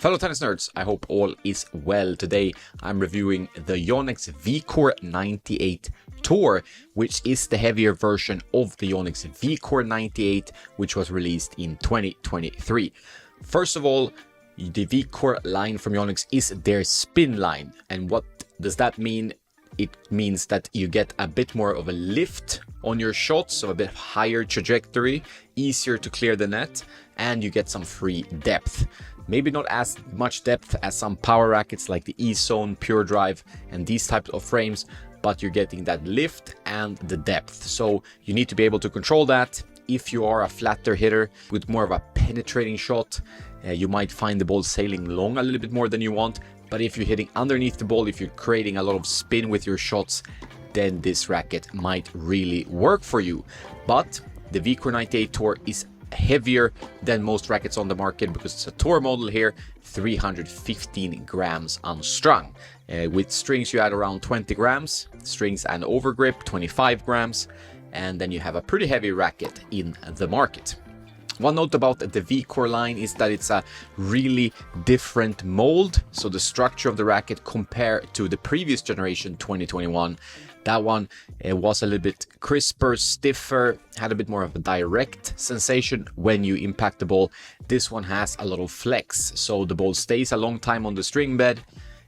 Fellow tennis nerds, I hope all is well. Today I'm reviewing the YONEX VCORE 98 Tour, which is the heavier version of the YONEX VCORE 98, which was released in 2023. First of all, the VCORE line from YONEX is their spin line. And what does that mean? It means that you get a bit more of a lift on your shots, so a bit higher trajectory, easier to clear the net, and you get some free depth. Maybe not as much depth as some power rackets like the E-Zone, Pure Drive, and these types of frames, but you're getting that lift and the depth. So you need to be able to control that. If you are a flatter hitter with more of a penetrating shot, you might find the ball sailing long a little bit more than you want. But if you're hitting underneath the ball, if you're creating a lot of spin with your shots, then this racket might really work for you. But the VCORE 98 Tour is heavier than most rackets on the market because it's a tour model here, 315 grams unstrung. With strings you add around 20 grams, strings and overgrip 25 grams, and then you have a pretty heavy racket in the market. One note about the VCORE line is that it's a really different mold. So the structure of the racket compared to the previous generation 2021, that one was a little bit crisper, stiffer, had a bit more of a direct sensation when you impact the ball. This one has a lot of flex, so the ball stays a long time on the string bed.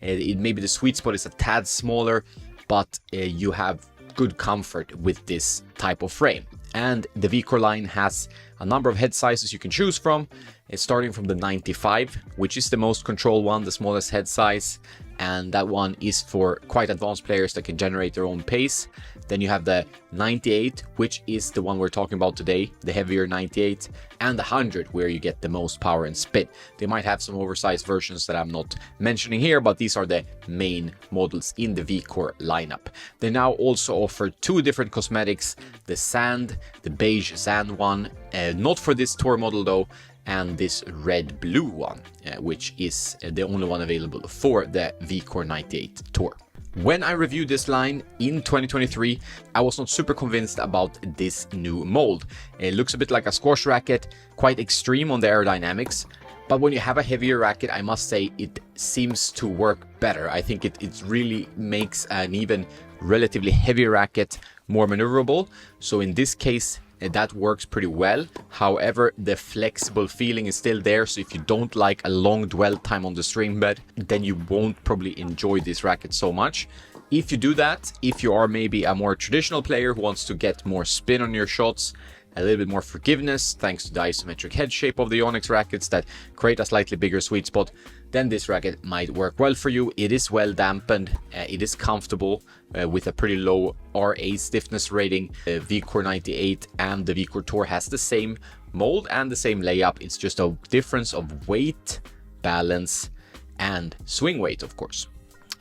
Maybe the sweet spot is a tad smaller, but you have good comfort with this type of frame. And the VCORE line has a number of head sizes you can choose from. It's starting from the 95, which is the most controlled one, the smallest head size. And that one is for quite advanced players that can generate their own pace. Then you have the 98, which is the one we're talking about today, the heavier 98, and the 100, where you get the most power and spin. They might have some oversized versions that I'm not mentioning here, but these are the main models in the VCORE lineup. They now also offer two different cosmetics, the sand, the beige sand one, not for this tour model though, and this red-blue one, which is the only one available for the VCORE 98 Tour. When I reviewed this line in 2023, I was not super convinced about this new mold. It looks a bit like a squash racket, quite extreme on the aerodynamics, but when you have a heavier racket, I must say it seems to work better. I think it really makes an even relatively heavy racket more maneuverable. So in this case, that works pretty well. However, the flexible feeling is still there, so if you don't like a long dwell time on the string bed, then you won't probably enjoy this racket so much. If you do that, if you are maybe a more traditional player who wants to get more spin on your shots, a little bit more forgiveness thanks to the isometric head shape of the YONEX rackets that create a slightly bigger sweet spot, then this racket might work well for you. It is well dampened, it is comfortable with a pretty low RA stiffness rating. The VCORE 98 and the VCORE Tour has the same mold and the same layup. It's just a difference of weight, balance, and swing weight, of course.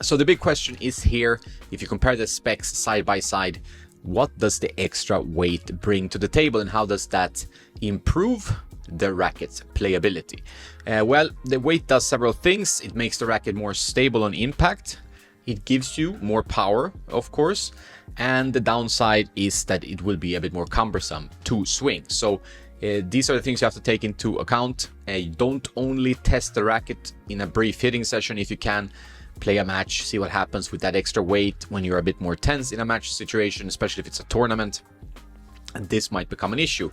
So the big question is here, if you compare the specs side by side, what does the extra weight bring to the table and how does that improve the racket's playability? Well, the weight does several things. It makes the racket more stable on impact. It gives you more power, of course. And the downside is that it will be a bit more cumbersome to swing. So these are the things you have to take into account. Don't only test the racket in a brief hitting session. If you can, play a match, see what happens with that extra weight when you're a bit more tense in a match situation, especially if it's a tournament. And this might become an issue,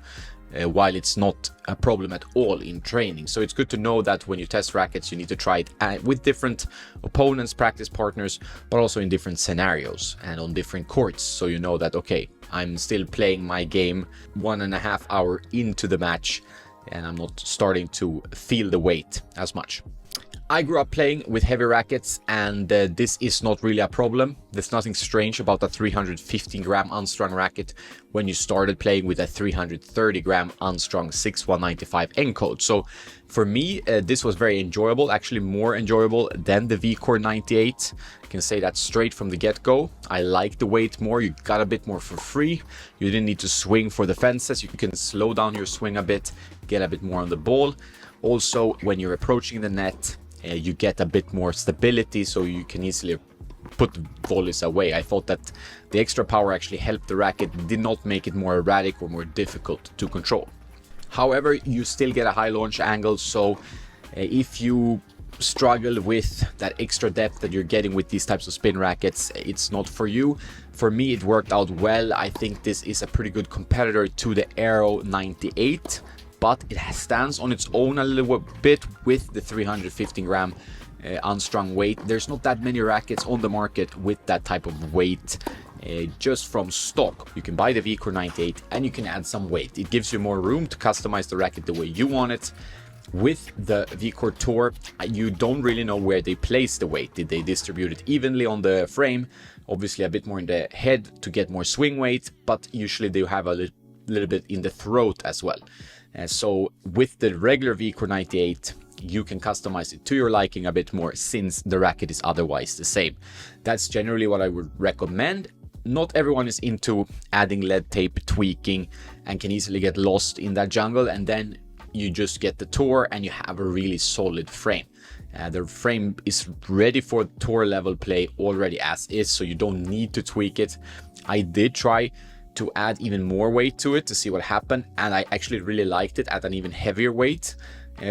while it's not a problem at all in training. So it's good to know that when you test rackets, you need to try it with different opponents, practice partners, but also in different scenarios and on different courts. So you know that, okay, I'm still playing my game 1.5 hours into the match and I'm not starting to feel the weight as much. I grew up playing with heavy rackets and this is not really a problem. There's nothing strange about a 315 gram unstrung racket when you started playing with a 330 gram unstrung 6195 encode. So for me, this was very enjoyable, actually more enjoyable than the VCORE 98. I can say that straight from the get-go. I like the weight more, you got a bit more for free. You didn't need to swing for the fences, you can slow down your swing a bit, get a bit more on the ball. Also, when you're approaching the net, you get a bit more stability, so you can easily put the volleys away. I thought that the extra power actually helped the racket, did not make it more erratic or more difficult to control. However, you still get a high launch angle, so if you struggle with that extra depth that you're getting with these types of spin rackets, it's not for you. For me, it worked out well. I think this is a pretty good competitor to the Aero 98, but it stands on its own a little bit with the 315 gram unstrung weight. There's not that many rackets on the market with that type of weight. Just from stock, you can buy the VCORE 98 and you can add some weight. It gives you more room to customize the racket the way you want it. With the VCORE Tour, you don't really know where they place the weight. Did they distribute it evenly on the frame? Obviously a bit more in the head to get more swing weight, but usually they have a little bit in the throat as well. So with the regular VCORE 98, you can customize it to your liking a bit more, since the racket is otherwise the same. That's generally what I would recommend. Not everyone is into adding lead tape, tweaking, and can easily get lost in that jungle, and then you just get the Tour and you have a really solid frame. The frame is ready for Tour level play already as is, so you don't need to tweak it. I did try to add even more weight to it to see what happened, and I actually really liked it at an even heavier weight.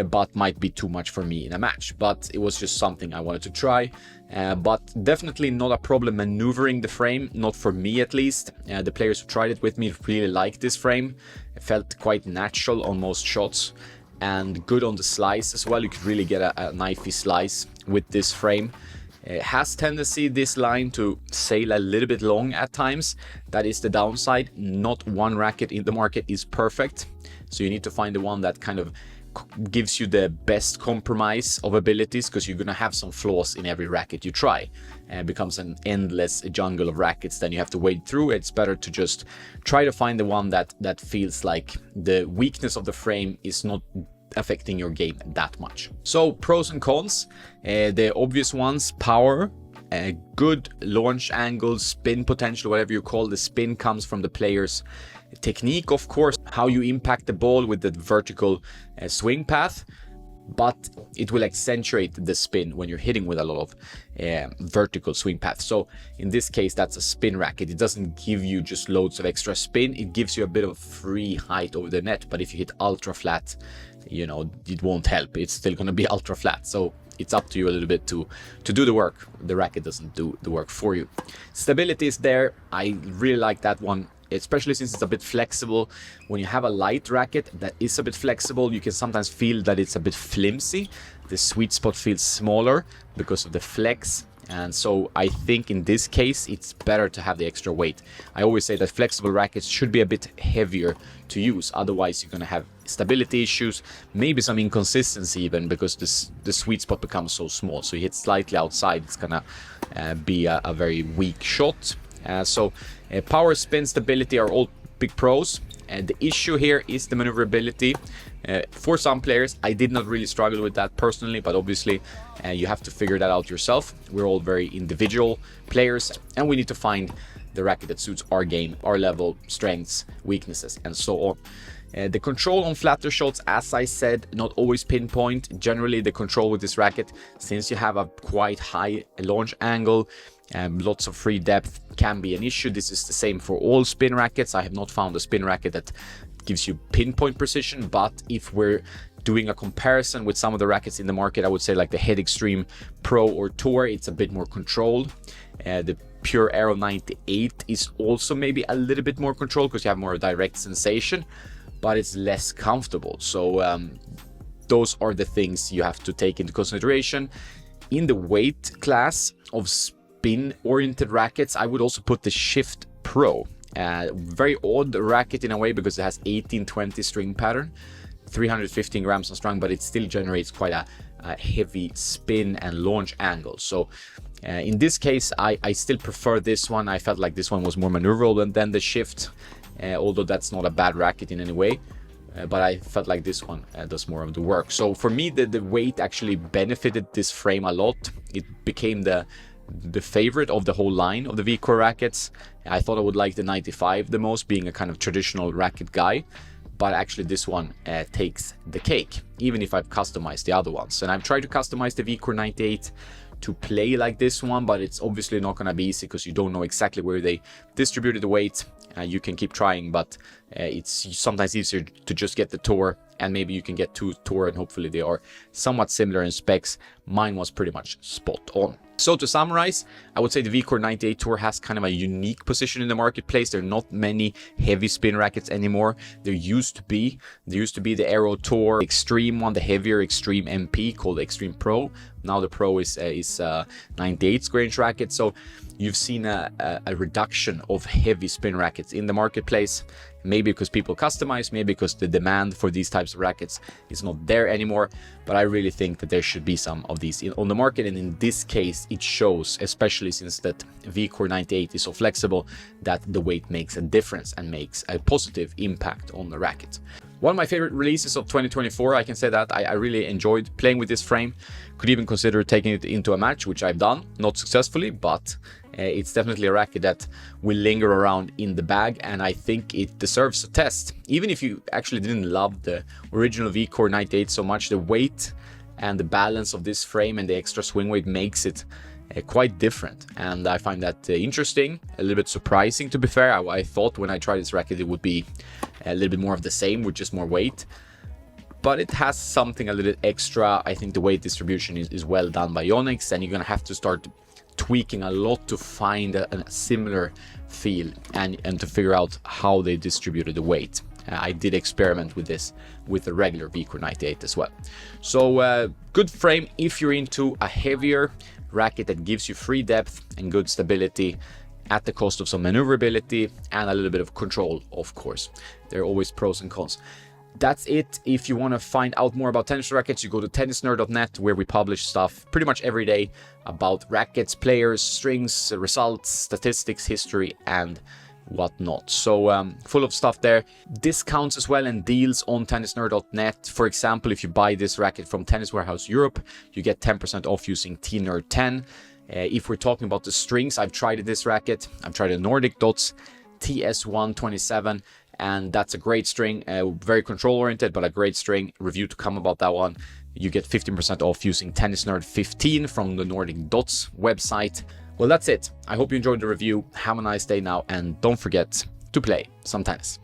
But might be too much for me in a match, but it was just something I wanted to try. But definitely not a problem maneuvering the frame, not for me at least. The players who tried it with me really liked this frame. It felt quite natural on most shots and good on the slice as well. You could really get a knifey slice with this frame. It has tendency, this line, to sail a little bit long at times. That is the downside. Not one racket in the market is perfect, so you need to find the one that kind of gives you the best compromise of abilities, because you're gonna have some flaws in every racket you try. It becomes an endless jungle of rackets then you have to wade through. It's better to just try to find the one that feels like the weakness of the frame is not affecting your game that much. So pros and cons, the obvious ones: power, good launch angle, spin potential, whatever you call the spin, comes from the player's technique, of course, how you impact the ball with the vertical swing path, but it will accentuate the spin when you're hitting with a lot of vertical swing path. So in this case, that's a spin racket. It doesn't give you just loads of extra spin, it gives you a bit of free height over the net. But if you hit ultra flat, you know, it won't help. It's still going to be ultra flat. So it's up to you a little bit to do the work. The racket doesn't do the work for you. Stability is there. I really like that one, especially since it's a bit flexible. When you have a light racket that is a bit flexible, you can sometimes feel that it's a bit flimsy. The sweet spot feels smaller because of the flex. And so I think in this case, it's better to have the extra weight. I always say that flexible rackets should be a bit heavier to use. Otherwise, you're going to have stability issues, maybe some inconsistency even, because the sweet spot becomes so small. So you hit slightly outside, it's going to be a very weak shot. So power, spin, stability are all big pros. And the issue here is the maneuverability. For some players, I did not really struggle with that personally, but obviously you have to figure that out yourself. We're all very individual players, and we need to find the racket that suits our game, our level, strengths, weaknesses, and so on. The control on flatter shots, as I said, not always pinpoint. Generally, the control with this racket, since you have a quite high launch angle, lots of free depth, can be an issue. This is the same for all spin rackets. I have not found a spin racket that gives you pinpoint precision, but if we're doing a comparison with some of the rackets in the market, I would say like the Head Extreme Pro or Tour, it's a bit more controlled. The Pure Aero 98 is also maybe a little bit more controlled because you have more direct sensation, but it's less comfortable. So those are the things you have to take into consideration. In the weight class of spin-oriented rackets, I would also put the Shift Pro. Very odd racket in a way because it has 1820 string pattern, 315 grams on strung, but it still generates quite a heavy spin and launch angle. So in this case, I still prefer this one. I felt like this one was more maneuverable than the Shift, although that's not a bad racket in any way. But I felt like this one does more of the work. So for me, the weight actually benefited this frame a lot. It became the favorite of the whole line of the VCORE rackets. I thought I would like the 95 the most, being a kind of traditional racket guy, but actually this one takes the cake, even if I've customized the other ones. And I've tried to customize the VCORE 98 to play like this one, but it's obviously not going to be easy because you don't know exactly where they distributed the weight. You can keep trying, but it's sometimes easier to just get the Tour, and maybe you can get 2 Tour, and hopefully they are somewhat similar in specs. Mine was pretty much spot on. So to summarize, I would say the VCORE 98 Tour has kind of a unique position in the marketplace. There are not many heavy spin rackets anymore. There used to be the Aero Tour Extreme one, the heavier Extreme MP called Extreme Pro. Now the Pro is 98 square inch racket. So you've seen a reduction of heavy spin rackets in the marketplace. Maybe because people customize, maybe because the demand for these types of rackets is not there anymore. But I really think that there should be some of these on the market, and in this case it shows, especially since that VCORE 98 is so flexible, that the weight makes a difference and makes a positive impact on the racket. One of my favorite releases of 2024, I can say that. I really enjoyed playing with this frame. Could even consider taking it into a match, which I've done, not successfully, but it's definitely a racket that will linger around in the bag, and I think it deserves a test. Even if you actually didn't love the original VCORE 98 so much, the weight and the balance of this frame and the extra swing weight makes it quite different, and I find that interesting, a little bit surprising to be fair. I thought when I tried this racket it would be a little bit more of the same with just more weight, but it has something a little extra. I think the weight distribution is well done by YONEX, and you're gonna have to start tweaking a lot to find a similar feel and to figure out how they distributed the weight. I did experiment with this with the regular VCORE 98 as well. So good frame if you're into a heavier racket that gives you free depth and good stability at the cost of some maneuverability and a little bit of control, of course. There are always pros and cons. That's it. If you want to find out more about tennis rackets, you go to tennisnerd.net, where we publish stuff pretty much every day about rackets, players, strings, results, statistics, history, and whatnot. So full of stuff there. Discounts as well and deals on tennisnerd.net. For example, if you buy this racket from Tennis Warehouse Europe, you get 10% off using TNerd10. If we're talking about the strings, I've tried this racket. I've tried a Nordic Dots TS127, and that's a great string, very control oriented, but a great string. Review to come about that one. You get 15% off using TennisNerd15 from the Nordic Dots website. Well, that's it. I hope you enjoyed the review. Have a nice day now, and don't forget to play some tennis.